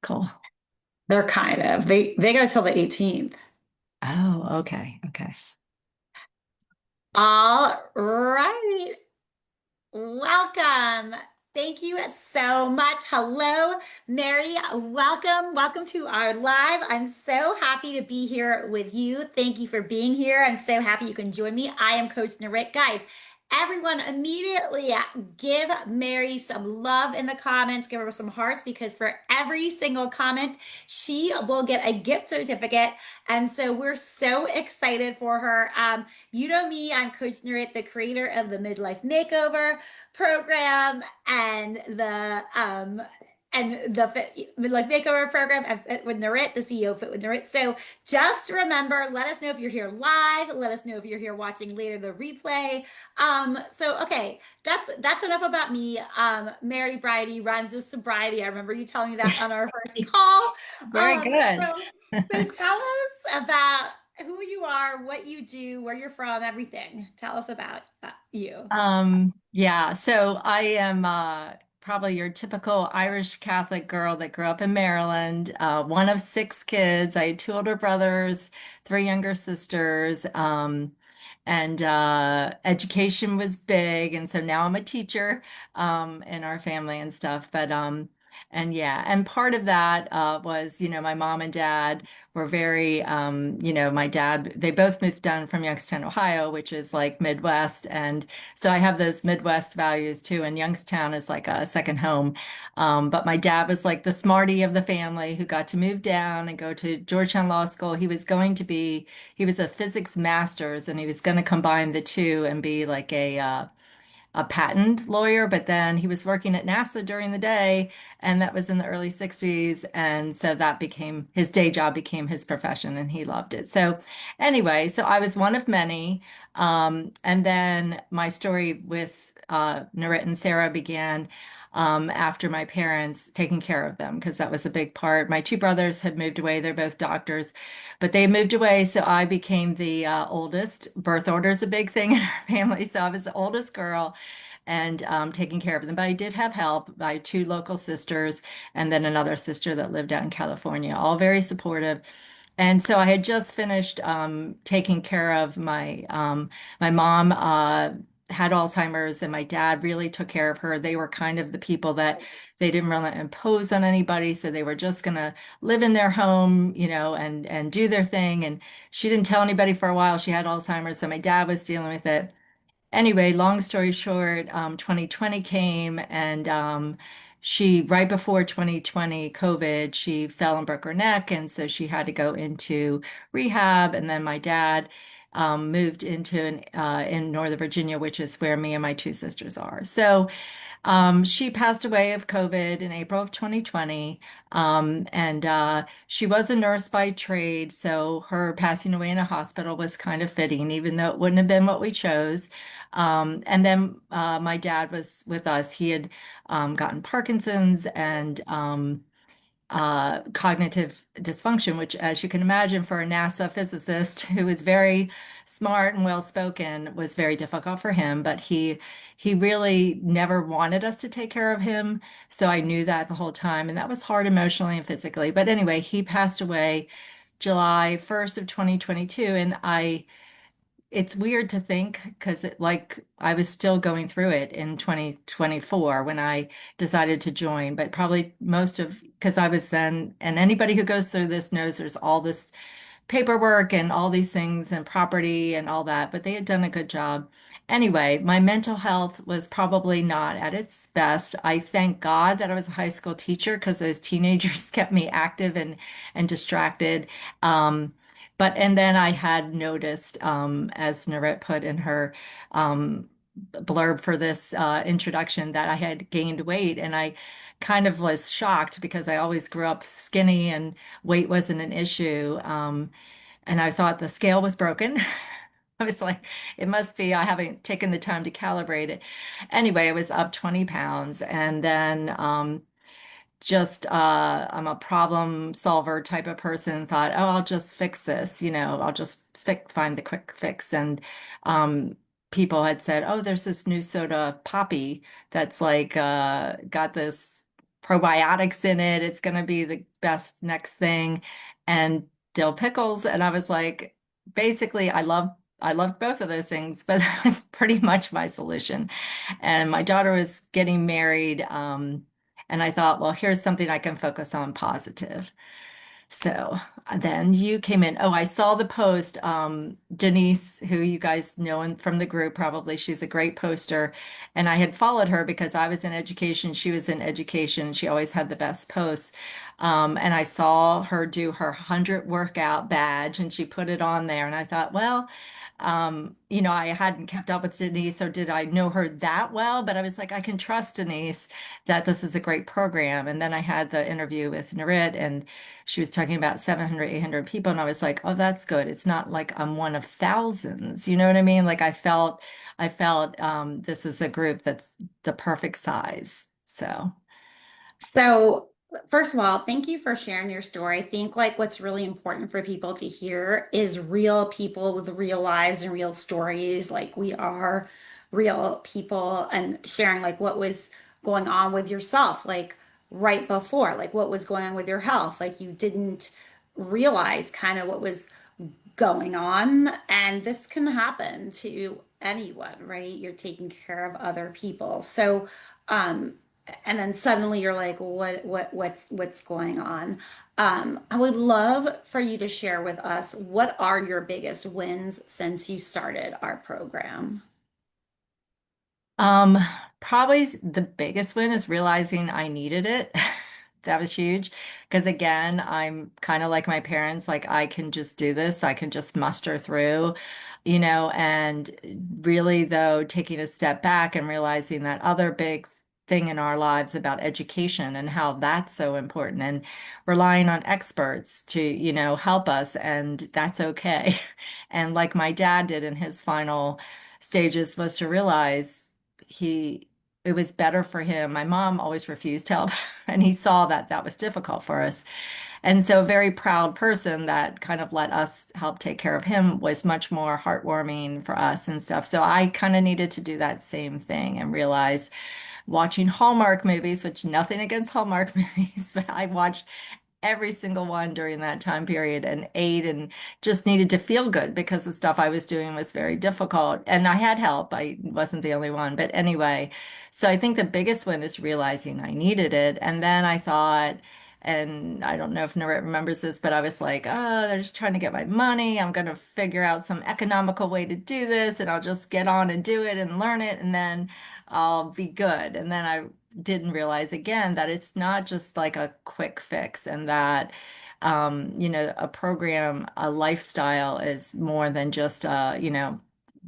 typical? They're kind of. They go till the 18th. Oh, okay. Okay. All right. Welcome. Thank you so much. Hello, Mary. Welcome. Welcome to our live. I'm so happy to be here with you. Thank you for being here. I'm so happy you can join me. I am Coach Narit. Guys, everyone immediately give Mary some love in the comments. Give her some hearts because for every single comment, she will get a gift certificate. And so we're so excited for her. You know me, I'm Coach Narit, the creator of the Midlife Makeover program and the Midlife Makeover program and Fit with Narit, the CEO of Fit with Narit. So just remember, let us know if you're here live. Let us know if you're here watching later the replay. So okay, that's enough about me. Mary Bridie rhymes with sobriety. I remember you telling me that on our first call. Very good. So tell us about who you are, what you do, where you're from, everything. Tell us about you. Yeah, so I am probably your typical Irish Catholic girl that grew up in Maryland, one of six kids. I had two older brothers, three younger sisters, and education was big, and so now I'm a teacher in our family and stuff. And yeah, and part of that was, my mom and dad were very, my dad, they both moved down from Youngstown, Ohio, which is like Midwest, and so I have those Midwest values too, and Youngstown is like a second home. But my dad was like the smarty of the family who got to move down and go to Georgetown Law School. He was a physics master's, and he was going to combine the two and be like a patent lawyer, but then he was working at NASA during the day, and that was in the early 60s. And so that became his day job, became his profession, and he loved it. So, anyway, so I was one of many. And then my story with Narit and Sarah began after my parents taking care of them, because that was a big part. My two brothers had moved away, they're both doctors, but they moved away, so I became the oldest. Birth order is a big thing in our family, so I was the oldest girl and taking care of them. But I did have help by two local sisters and then another sister that lived out in California, all very supportive. And so I had just finished taking care of my mom had Alzheimer's, and my dad really took care of her. They were kind of the people that they didn't really impose on anybody, so they were just gonna live in their home, and do their thing. And she didn't tell anybody for a while she had Alzheimer's, so my dad was dealing with it. Anyway, long story short, 2020 came, and right before 2020 COVID, she fell and broke her neck. And so she had to go into rehab. And then my dad moved in Northern Virginia, which is where me and my two sisters are. So she passed away of COVID in April of 2020. And she was a nurse by trade, so her passing away in a hospital was kind of fitting, even though it wouldn't have been what we chose. And then my dad was with us. He had gotten Parkinson's and cognitive dysfunction, which, as you can imagine, for a NASA physicist who is very smart and well spoken, was very difficult for him. But he really never wanted us to take care of him, so I knew that the whole time, and that was hard emotionally and physically. But anyway, he passed away July 1st of 2022, and it's weird to think because like I was still going through it in 2024 when I decided to join, but probably most of because I was then, and anybody who goes through this knows there's all this paperwork and all these things and property and all that, but they had done a good job. Anyway, my mental health was probably not at its best. I thank God that I was a high school teacher because those teenagers kept me active and distracted. And then I had noticed, as Narit put in her blurb for this introduction, that I had gained weight, and I kind of was shocked because I always grew up skinny and weight wasn't an issue. And I thought the scale was broken. I was like, it must be, I haven't taken the time to calibrate it. Anyway, it was up 20 pounds. And then I'm a problem solver type of person, thought, oh, I'll just fix this, I'll just find the quick fix. And people had said, oh, there's this new soda, Poppy, that's like got this probiotics in it. It's going to be the best next thing. And dill pickles. And I was like, basically, I love both of those things, but that was pretty much my solution. And my daughter was getting married. And I thought, well, here's something I can focus on positive. So then you came in. Oh, I saw the post. Denise, who you guys know from the group, probably, she's a great poster. And I had followed her because I was in education. She was in education. She always had the best posts. And I saw her do her 100 workout badge and she put it on there. And I thought, well, I hadn't kept up with Denise or did I know her that well, but I was like, I can trust Denise that this is a great program. And then I had the interview with Narit and she was talking about 700, 800 people. And I was like, oh, that's good. It's not like I'm one of thousands. You know what I mean? Like I felt this is a group that's the perfect size. So, So, first of all, thank you for sharing your story. I think like what's really important for people to hear is real people with real lives and real stories. Like we are real people and sharing like what was going on with yourself, like right before, like what was going on with your health. Like you didn't realize kind of what was going on. And this can happen to anyone, right? You're taking care of other people. So, um, and then suddenly you're like, what's going on? I would love for you to share with us what are your biggest wins since you started our program? um, probably the biggest win is realizing I needed it. That was huge. Because again, I'm kind of like my parents, like I can just do this, I can just muster through, and really though, taking a step back and realizing that other big thing in our lives about education and how that's so important and relying on experts to, help us, and that's okay. And like my dad did in his final stages was to realize he it was better for him. My mom always refused help, and he saw that that was difficult for us. And so, a very proud person that kind of let us help take care of him was much more heartwarming for us and stuff. So, I kind of needed to do that same thing and realize watching Hallmark movies, which nothing against Hallmark movies, but I watched every single one during that time period and ate and just needed to feel good because the stuff I was doing was very difficult. And I had help. I wasn't the only one. But anyway, so I think the biggest one is realizing I needed it. And then I thought, and I don't know if Narit remembers this, but I was like, oh, they're just trying to get my money. I'm going to figure out some economical way to do this and I'll just get on and do it and learn it and then I'll be good. And then I didn't realize again that it's not just like a quick fix and that a program, a lifestyle is more than just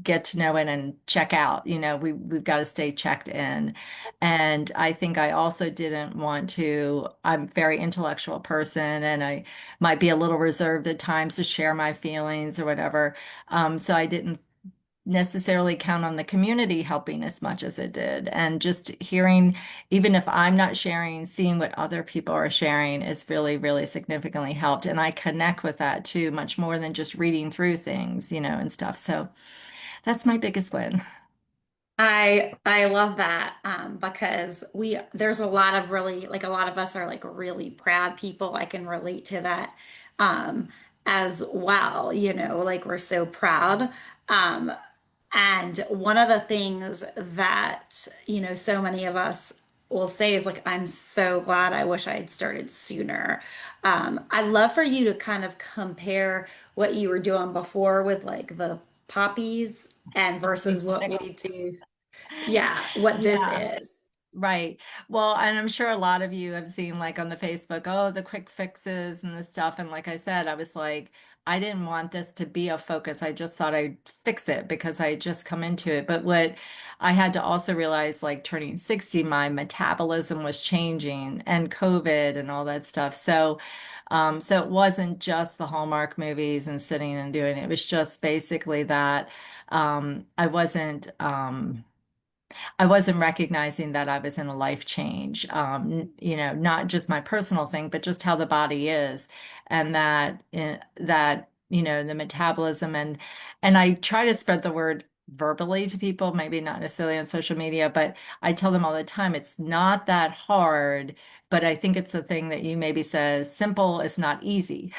get to know it and check out. We've got to stay checked in. And I think I also didn't want to, I'm a very intellectual person and I might be a little reserved at times to share my feelings or whatever. So I didn't necessarily count on the community helping as much as it did. And just hearing, even if I'm not sharing, seeing what other people are sharing is really, really significantly helped. And I connect with that too, much more than just reading through things, and stuff. So that's my biggest win. I love that because we there's a lot of really like a lot of us are like really proud people. I can relate to that um, as well. Like we're so proud. Um, and one of the things that so many of us will say is like, I'm so glad I wish I had started sooner. I'd love for you to kind of compare what you were doing before with like the poppies and versus what we do. Yeah, what this Yeah. is. Right. Well, and I'm sure a lot of you have seen like on the Facebook, oh, the quick fixes and this stuff. And like I said, I was like, I didn't want this to be a focus. I just thought I'd fix it because I had just come into it. But what I had to also realize, like turning 60, my metabolism was changing and COVID and all that stuff. So it wasn't just the Hallmark movies and sitting and doing it. It was just basically that I wasn't recognizing that I was in a life change, not just my personal thing, but just how the body is, and that the metabolism and I try to spread the word verbally to people, maybe not necessarily on social media, but I tell them all the time, it's not that hard. But I think it's the thing that you maybe says simple is not easy.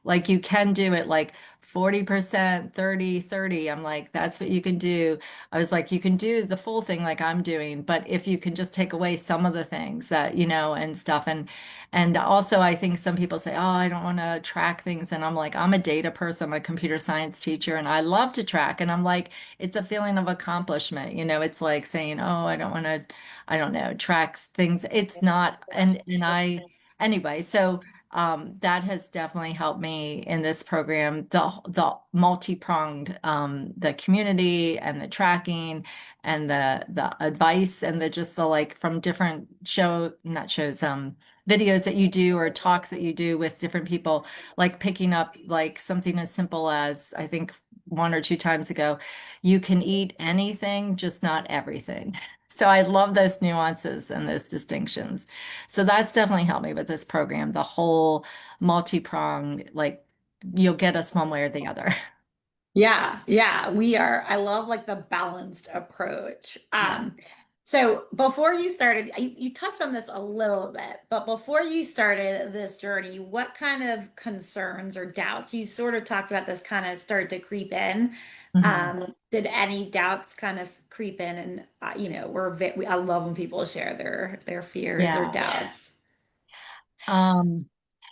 Like you can do it like 40%, 30, 30. I'm like, that's what you can do. I was like, you can do the full thing like I'm doing, but if you can just take away some of the things that, and stuff. And also I think some people say, oh, I don't want to track things. And I'm like, I'm a data person, I'm a computer science teacher, and I love to track. And I'm like, it's a feeling of accomplishment. It's like saying, oh, I don't want to, I don't know, track things. It's not, and I anyway, so that has definitely helped me in this program. The multi-pronged, the community and the tracking and the advice and the just the like from different not shows, videos that you do or talks that you do with different people, like picking up like something as simple as I think one or two times ago, you can eat anything, just not everything. So I love those nuances and those distinctions. So that's definitely helped me with this program, the whole multi-pronged, like you'll get us one way or the other. Yeah, yeah, we are. I love like the balanced approach. Yeah. So before you started, you touched on this a little bit, but before you started this journey, what kind of concerns or doubts, you sort of talked about this kind of started to creep in. Mhm. Did any doubts kind of creep in? And I love when people share their fears or Yeah. doubts. Um,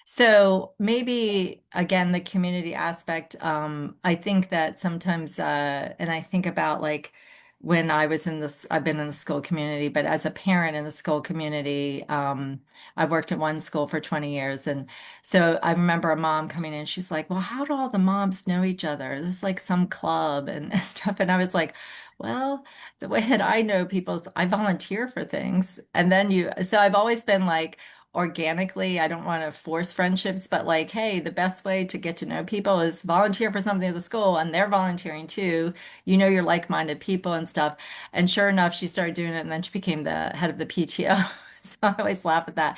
so maybe again, the community aspect, I think that sometimes, and I think about like when I was in this, I've been in the school community, but as a parent in the school community, I worked at one school for 20 years. And so I remember a mom coming in, she's like, well, how do all the moms know each other? There's like some club and stuff. And I was like, well, the way that I know people is I volunteer for things. And then so I've always been like, organically. I don't want to force friendships, but like, hey, the best way to get to know people is volunteer for something at the school and they're volunteering too. You're like-minded people and stuff. And sure enough, she started doing it and then she became the head of the PTO. So I always laugh at that.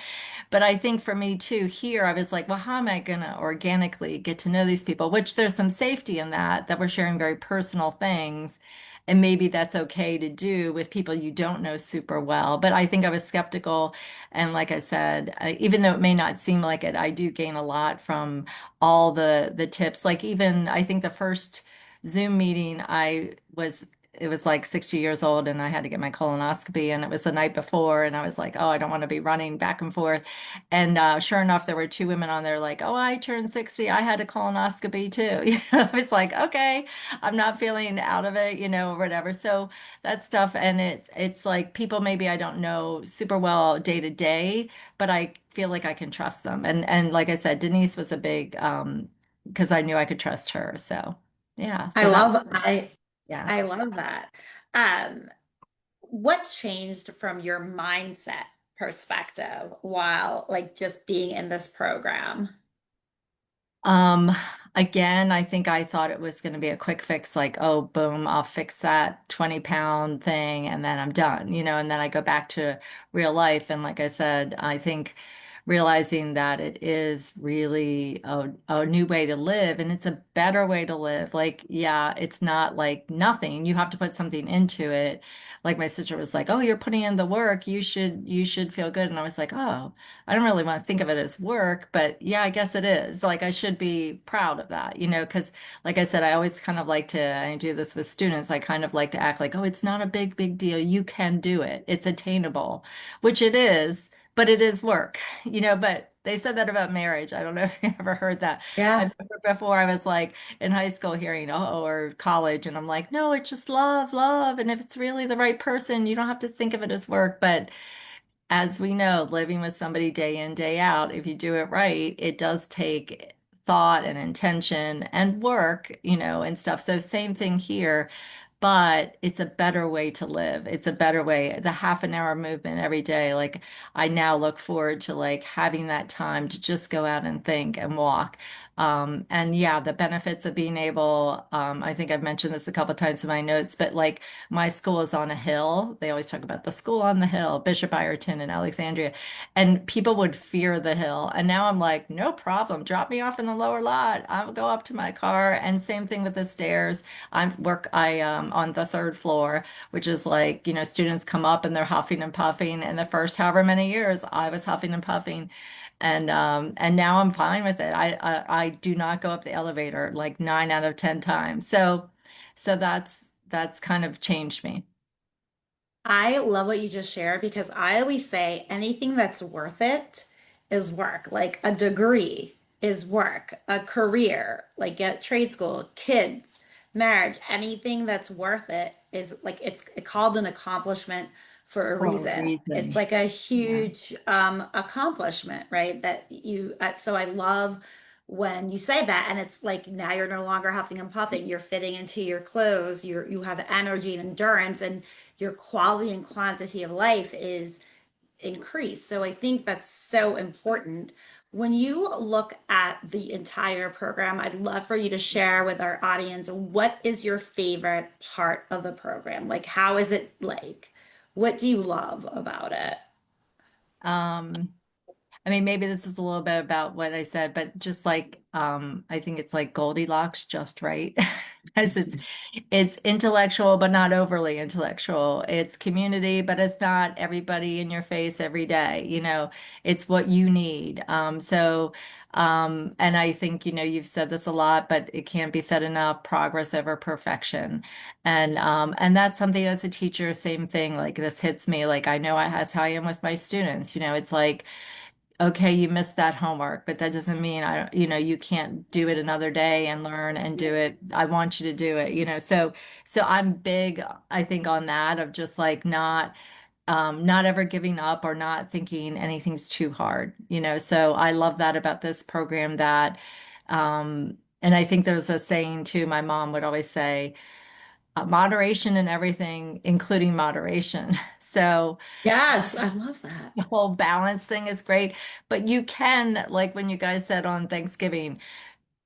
But I think for me too, here, I was like, well, how am I going to organically get to know these people? Which there's some safety in that we're sharing very personal things. And maybe that's okay to do with people you don't know super well. But I think I was skeptical. And like I said, even though it may not seem like it, I do gain a lot from all the tips. Like even I think the first Zoom meeting it was like 60 years old and I had to get my colonoscopy and it was the night before and I was like, oh, I don't want to be running back and forth. And sure enough, there were two women on there like, oh, I turned 60. I had a colonoscopy too. I was like, okay, I'm not feeling out of it, or whatever. So that stuff. And it's like people maybe I don't know super well day to day, but I feel like I can trust them. And like I said, Denise was a big because I knew I could trust her. So yeah, I so that love I yeah. I love that. Um, what changed from your mindset perspective while like just being in this program? Um, Again, I think I thought it was going to be a quick fix, like, oh, boom, I'll fix that 20-pound thing and then I'm done, and then I go back to real life. And like I said, I think realizing that it is really a new way to live and it's a better way to live. Like, yeah, it's not like nothing. You have to put something into it. Like my sister was like, oh, you're putting in the work. You should feel good. And I was like, oh. I don't really want to think of it as work, but yeah, I guess it is. Like I should be proud of that, because like I said, I always kind of like to, I do this with students, I kind of like to act like, oh, it's not a big deal. You can do it. It's attainable, which it is, but it is work, but they said that about marriage. I don't know if you ever heard that. I Yeah. remember before I was like in high school hearing, oh, or college, and I'm like, no, it's just love, love. And if it's really the right person, you don't have to think of it as work. But as we know, living with somebody day in, day out, if you do it right, it does take thought and intention and work, and stuff. So same thing here, but it's a better way to live. It's a better way. The half an hour movement every day, like I now look forward to like having that time to just go out and think and walk. And yeah, the benefits of being able, I think I've mentioned this a couple of times in my notes, but like my school is on a hill. They always talk about the school on the hill, Bishop Ireton in Alexandria, and people would fear the hill. And now I'm like, no problem. Drop me off in the lower lot. I'll go up to my car. And same thing with the stairs. I on the third floor, which is like, students come up and they're huffing and puffing. And the first however many years I was huffing and puffing. And now I'm fine with it. I do not go up the elevator like 9 out of 10 times. So that's kind of changed me. I love what you just shared because I always say anything that's worth it is work. Like a degree is work, a career, like at trade school, kids, marriage, anything that's worth it is like it's called an accomplishment for a For a reason. It's reason. like a Yeah. huge accomplishment, right? That you, so I love when you say that, and it's like now you're no longer huffing and puffing, you're fitting into your clothes, you have energy and endurance, and your quality and quantity of life is increased. So I think that's so important. When you look at the entire program, I'd love for you to share with our audience what is your favorite part of the program? Like, how is it like? What do you love about it? Um, I mean, maybe this is a little bit about what I said, but just like I think it's like Goldilocks just right. Because it's intellectual, but not overly intellectual. It's community, but it's not everybody in your face every day. It's what you need. And I think, you've said this a lot, but it can't be said enough, progress over perfection. And that's something as a teacher, same thing. Like this hits me. Like I know that's how I am with my students. It's like okay, you missed that homework, but that doesn't mean you can't do it another day and learn and do it. I want you to do it, so I'm big, I think, on that of just like not ever giving up or not thinking anything's too hard, so I love that about this program and I think there's a saying too, my mom would always say, moderation in everything, including moderation. So Yes, I love that. the whole balance thing is great, but you can, like when you guys said on Thanksgiving,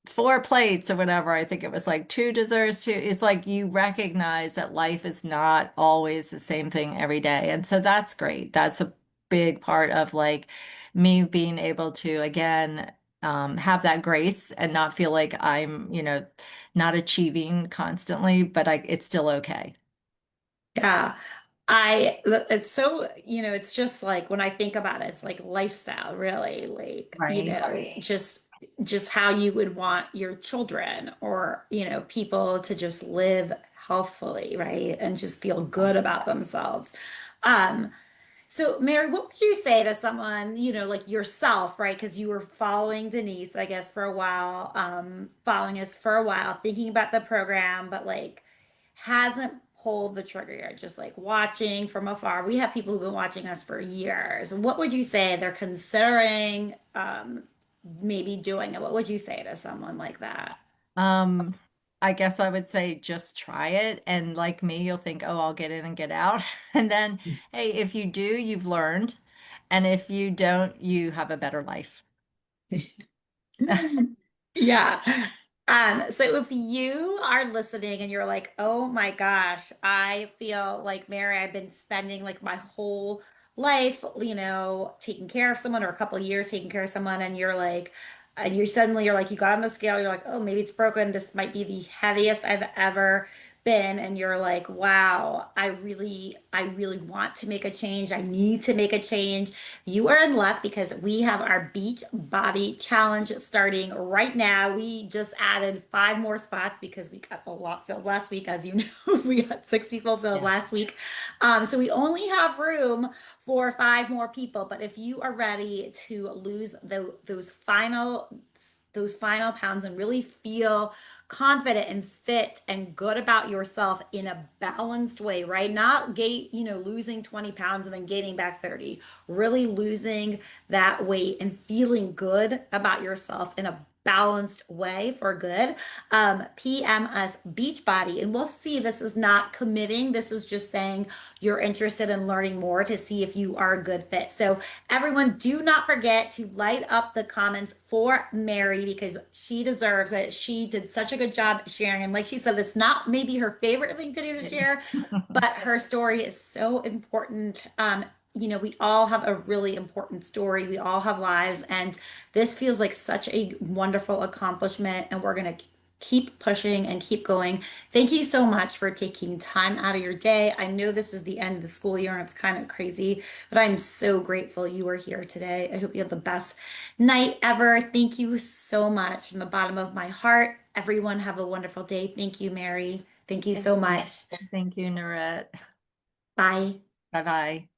4 plates or whatever, I think it was like two desserts, two. It's like you recognize that life is not always the same thing every day. And so that's great. That's a big part of like me being able to, again, have that grace and not feel like I'm, not achieving constantly, but it's still okay. Yeah. It's so, it's just like when I think about it, it's like lifestyle, really, like, Right. right, just how you would want your children or, people to just live healthfully, right? And just feel good about themselves. Um, so, Mary, what would you say to someone, like yourself, right? Because you were following Denise, I guess, for a while, following us for a while, thinking about the program, but like hasn't pulled the trigger yet, just like watching from afar. We have people who've been watching us for years. What would you say they're considering maybe doing it? What would you say to someone like that? Um, I guess I would say just try it. And like me, you'll think, oh, I'll get in and get out. And then, hey, if you do, you've learned. And if you don't, you have a better life. Yeah. So if you are listening and you're like, oh my gosh, I feel like Mary, I've been spending like my whole life, taking care of someone or a couple of years taking care of someone, and you're like, and you suddenly you're like, you got on the scale, you're like, oh, maybe it's broken. This might be the heaviest I've ever been. And you're like, wow, I really want to make a change. I need to make a change. You are in luck because we have our Beach Body Challenge starting right now. We just added 5 more spots because we got a lot filled last week. As you know, we got 6 people filled Yeah. last week. So we only have room for 5 more people. But if you are ready to lose those final pounds and really feel confident and fit and good about yourself in a balanced way, right? Not losing 20 pounds and then gaining back 30, really losing that weight and feeling good about yourself in a balanced way for good. PM us Beachbody, and we'll see. This is not committing. This is just saying you're interested in learning more to see if you are a good fit. So everyone, do not forget to light up the comments for Mary because she deserves it. She did such a good job sharing. And like she said, it's not maybe her favorite thing to do to share, but her story is so important. We all have a really important story. We all have lives, and this feels like such a wonderful accomplishment, and we're going to keep pushing and keep going. Thank you so much for taking time out of your day. I know this is the end of the school year and it's kind of crazy, but I'm so grateful you were here today. I hope you have the best night ever. Thank you so much from the bottom of my heart. Everyone have a wonderful day. Thank you, Mary. Thank you Thank so you. much. Thank you, Narette. Bye. Bye bye.